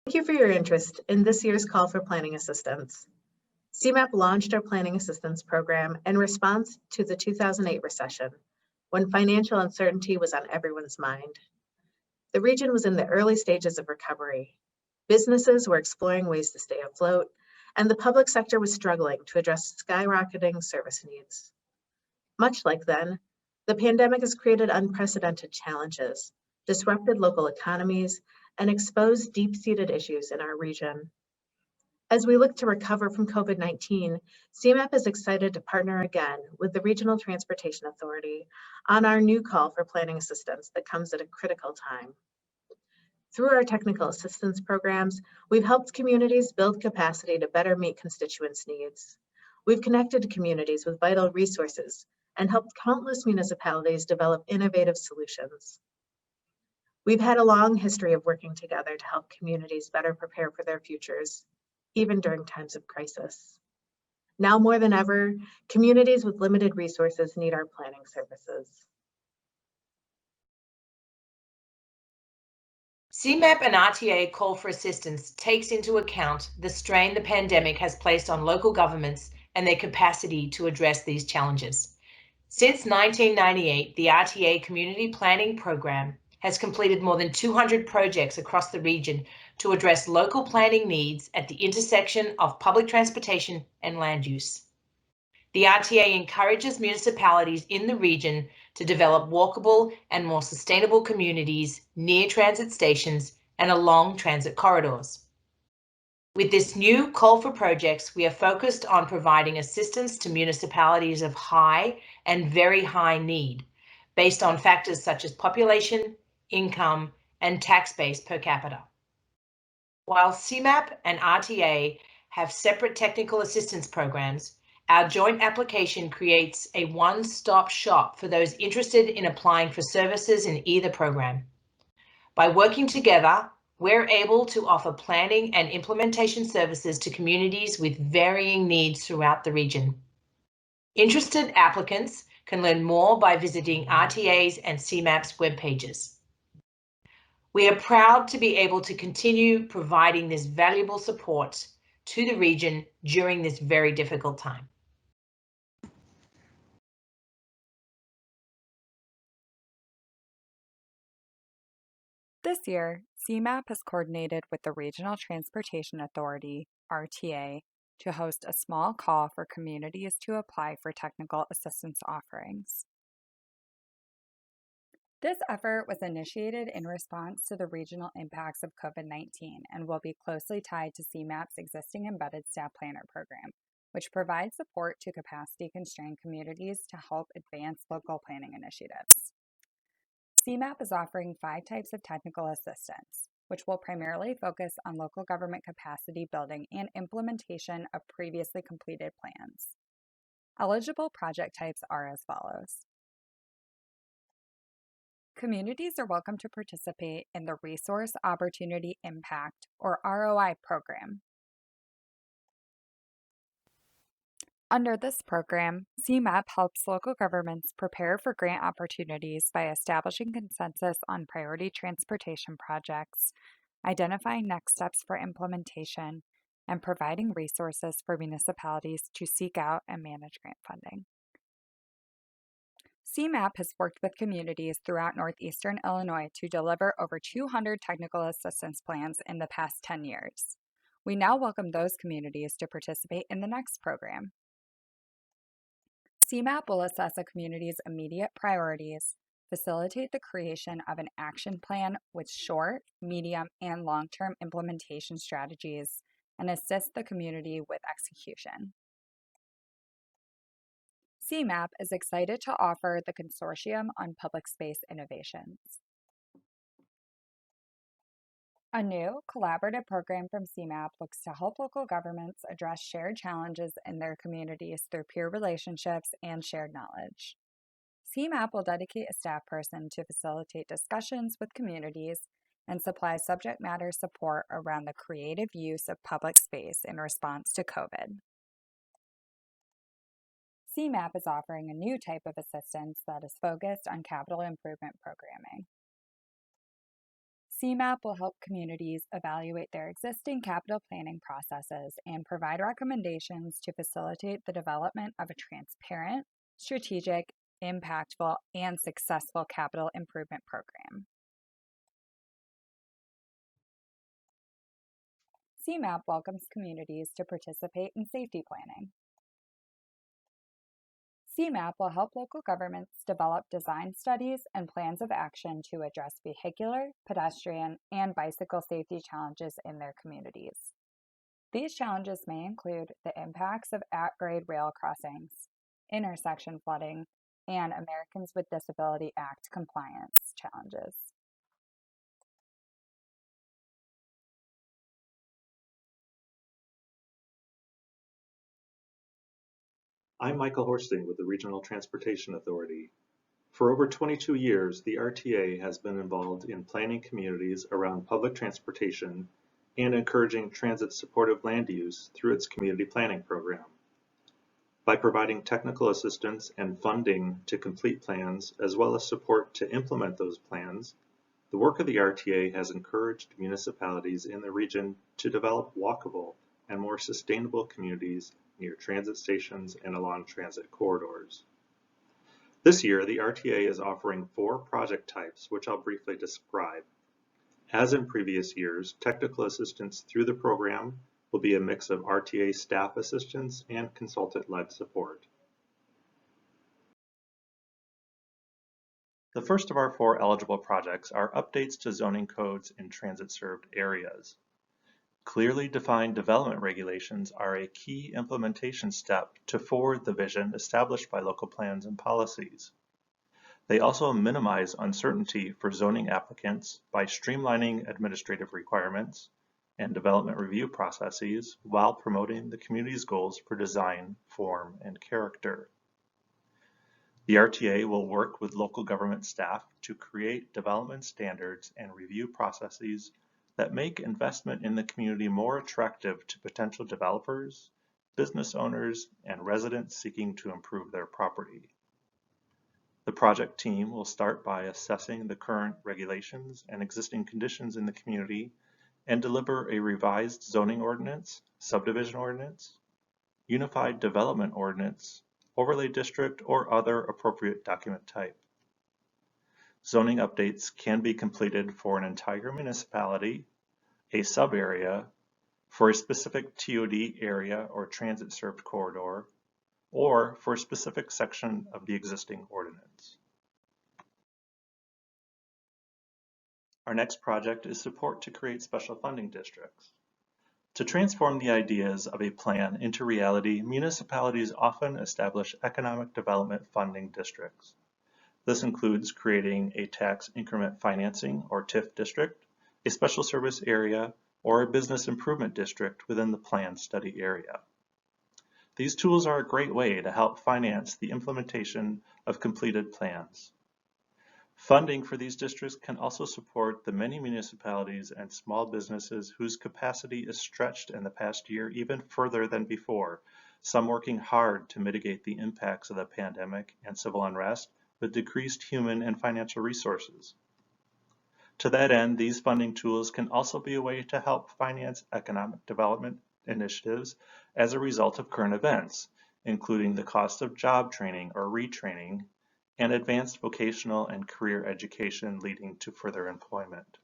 Thank you for your interest in this year's call for planning assistance. CMAP launched our planning assistance program in response to the 2008 recession, when financial uncertainty was on everyone's mind. The region was in the early stages of recovery. Businesses were exploring ways to stay afloat, and the public sector was struggling to address skyrocketing service needs. Much like then, the pandemic has created unprecedented challenges, disrupted local economies, and exposed deep-seated issues in our region. As we look to recover from COVID-19, CMAP is excited to partner again with the Regional Transportation Authority on our new call for planning assistance that comes at a critical time. Through our technical assistance programs, we've helped communities build capacity to better meet constituents' needs. We've connected communities with vital resources and helped countless municipalities develop innovative solutions. We've had a long history of working together to help communities better prepare for their futures, even during times of crisis. Now more than ever, communities with limited resources need our planning services. CMAP and RTA call for assistance takes into account the strain the pandemic has placed on local governments and their capacity to address these challenges. Since 1998, the RTA Community Planning Program has completed more than 200 projects across the region to address local planning needs at the intersection of public transportation and land use. The RTA encourages municipalities in the region to develop walkable and more sustainable communities near transit stations and along transit corridors. With this new call for projects, we are focused on providing assistance to municipalities of high and very high need, based on factors such as population, income, and tax base per capita. While CMAP and RTA have separate technical assistance programs, our joint application creates a one-stop shop for those interested in applying for services in either program. By working together, we're able to offer planning and implementation services to communities with varying needs throughout the region. Interested applicants can learn more by visiting RTA's and CMAP's web pages. We are proud to be able to continue providing this valuable support to the region during this very difficult time. This year, CMAP has coordinated with the Regional Transportation Authority, RTA, to host a small call for communities to apply for technical assistance offerings. This effort was initiated in response to the regional impacts of COVID-19 and will be closely tied to CMAP's existing Embedded Staff Planner program, which provides support to capacity-constrained communities to help advance local planning initiatives. CMAP is offering 5 types of technical assistance, which will primarily focus on local government capacity building and implementation of previously completed plans. Eligible project types are as follows. Communities are welcome to participate in the Resource Opportunity Impact, or ROI program. Under this program, CMAP helps local governments prepare for grant opportunities by establishing consensus on priority transportation projects, identifying next steps for implementation, and providing resources for municipalities to seek out and manage grant funding. CMAP has worked with communities throughout northeastern Illinois to deliver over 200 technical assistance plans in the past 10 years. We now welcome those communities to participate in the next program. CMAP will assess a community's immediate priorities, facilitate the creation of an action plan with short, medium, and long-term implementation strategies, and assist the community with execution. CMAP is excited to offer the Consortium on Public Space Innovations, a new collaborative program from CMAP looks to help local governments address shared challenges in their communities through peer relationships and shared knowledge. CMAP will dedicate a staff person to facilitate discussions with communities and supply subject matter support around the creative use of public space in response to COVID. CMAP is offering a new type of assistance that is focused on capital improvement programming. CMAP will help communities evaluate their existing capital planning processes and provide recommendations to facilitate the development of a transparent, strategic, impactful, and successful capital improvement program. CMAP welcomes communities to participate in safety planning. CMAP will help local governments develop design studies and plans of action to address vehicular, pedestrian, and bicycle safety challenges in their communities. These challenges may include the impacts of at-grade rail crossings, intersection flooding, and Americans with Disabilities Act compliance challenges. I'm Michael Horsting with the Regional Transportation Authority. For over 22 years, the RTA has been involved in planning communities around public transportation and encouraging transit-supportive land use through its community planning program. By providing technical assistance and funding to complete plans, as well as support to implement those plans, the work of the RTA has encouraged municipalities in the region to develop walkable and more sustainable communities near transit stations and along transit corridors. This year, the RTA is offering 4 project types, which I'll briefly describe. As in previous years, technical assistance through the program will be a mix of RTA staff assistance and consultant-led support. The first of our 4 eligible projects are updates to zoning codes in transit-served areas. Clearly defined development regulations are a key implementation step to forward the vision established by local plans and policies. They also minimize uncertainty for zoning applicants by streamlining administrative requirements and development review processes while promoting the community's goals for design, form, and character. The RTA will work with local government staff to create development standards and review processes that make investment in the community more attractive to potential developers, business owners, and residents seeking to improve their property. The project team will start by assessing the current regulations and existing conditions in the community and deliver a revised zoning ordinance, subdivision ordinance, unified development ordinance, overlay district, or other appropriate document type. Zoning updates can be completed for an entire municipality, a sub-area, for a specific TOD area or transit-served corridor, or for a specific section of the existing ordinance. Our next project is support to create special funding districts. To transform the ideas of a plan into reality, municipalities often establish economic development funding districts. This includes creating a tax increment financing or TIF district, a special service area, or a business improvement district within the plan study area. These tools are a great way to help finance the implementation of completed plans. Funding for these districts can also support the many municipalities and small businesses whose capacity is stretched in the past year even further than before, some working hard to mitigate the impacts of the pandemic and civil unrest with decreased human and financial resources. To that end, these funding tools can also be a way to help finance economic development initiatives as a result of current events, including the cost of job training or retraining, and advanced vocational and career education leading to further employment.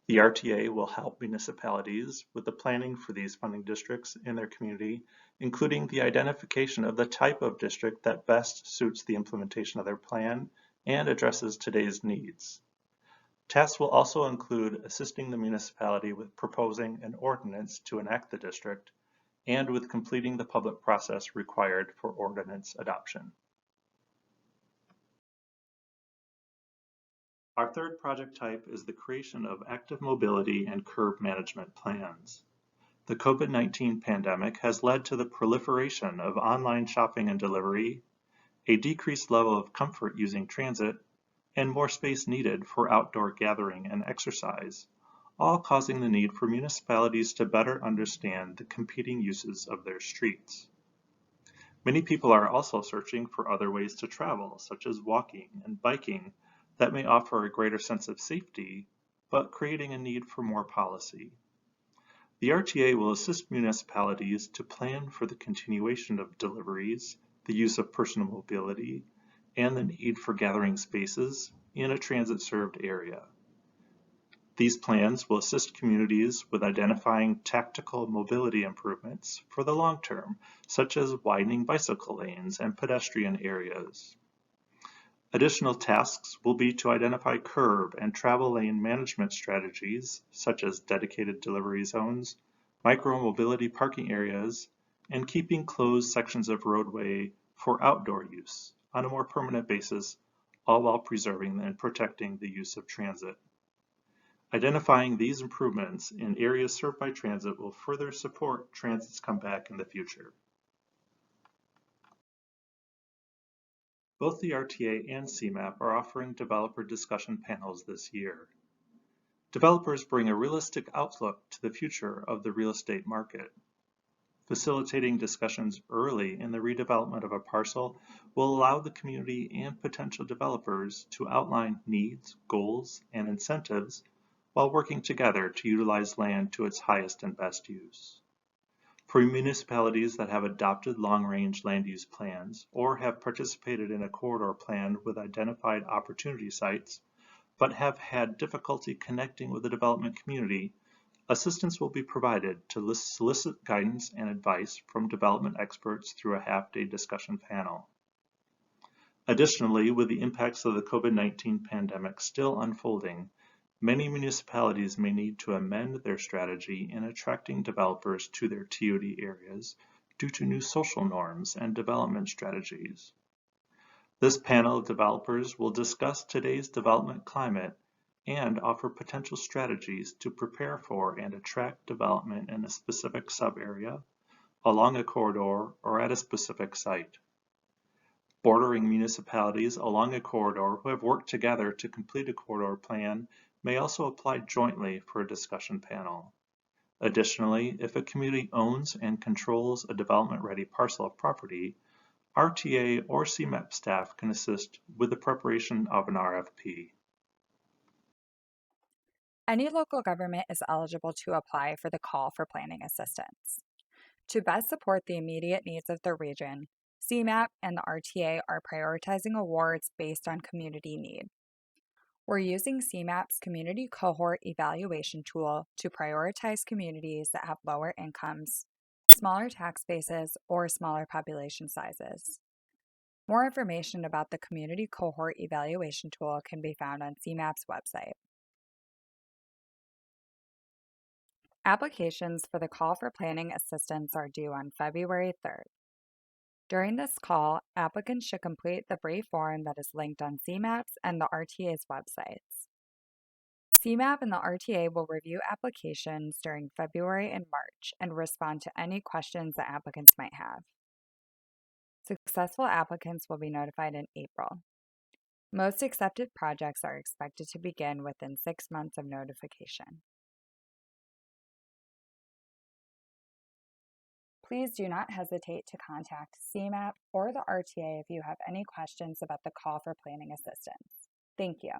The RTA will help municipalities with the planning for these funding districts in their community, including the identification of the type of district that best suits the implementation of their plan and addresses today's needs. Tasks will also include assisting the municipality with proposing an ordinance to enact the district and with completing the public process required for ordinance adoption. Our third project type is the creation of active mobility and curb management plans. The COVID-19 pandemic has led to the proliferation of online shopping and delivery, a decreased level of comfort using transit, and more space needed for outdoor gathering and exercise, all causing the need for municipalities to better understand the competing uses of their streets. Many people are also searching for other ways to travel, such as walking and biking, that may offer a greater sense of safety, but creating a need for more policy. The RTA will assist municipalities to plan for the continuation of deliveries, the use of personal mobility, and the need for gathering spaces in a transit-served area. These plans will assist communities with identifying tactical mobility improvements for the long term, such as widening bicycle lanes and pedestrian areas. Additional tasks will be to identify curb and travel lane management strategies, such as dedicated delivery zones, micro-mobility parking areas, and keeping closed sections of roadway for outdoor use on a more permanent basis, all while preserving and protecting the use of transit. Identifying these improvements in areas served by transit will further support transit's comeback in the future. Both the RTA and CMAP are offering developer discussion panels this year. Developers bring a realistic outlook to the future of the real estate market. Facilitating discussions early in the redevelopment of a parcel will allow the community and potential developers to outline needs, goals, and incentives while working together to utilize land to its highest and best use. For municipalities that have adopted long-range land use plans or have participated in a corridor plan with identified opportunity sites, but have had difficulty connecting with the development community, assistance will be provided to solicit guidance and advice from development experts through a half-day discussion panel. Additionally, with the impacts of the COVID-19 pandemic still unfolding, many municipalities may need to amend their strategy in attracting developers to their TOD areas due to new social norms and development strategies. This panel of developers will discuss today's development climate and offer potential strategies to prepare for and attract development in a specific sub-area, along a corridor, or at a specific site. Bordering municipalities along a corridor who have worked together to complete a corridor plan may also apply jointly for a discussion panel. Additionally, if a community owns and controls a development-ready parcel of property, RTA or CMAP staff can assist with the preparation of an RFP. Any local government is eligible to apply for the call for planning assistance. To best support the immediate needs of the region, CMAP and the RTA are prioritizing awards based on community need. We're using CMAP's community cohort evaluation tool to prioritize communities that have lower incomes, smaller tax bases, or smaller population sizes. More information about the community cohort evaluation tool can be found on CMAP's website. Applications for the call for planning assistance are due on February 3rd. During this call, applicants should complete the brief form that is linked on CMAP's and the RTA's websites. CMAP and the RTA will review applications during February and March and respond to any questions that applicants might have. Successful applicants will be notified in April. Most accepted projects are expected to begin within 6 months of notification. Please do not hesitate to contact CMAP or the RTA if you have any questions about the call for planning assistance. Thank you.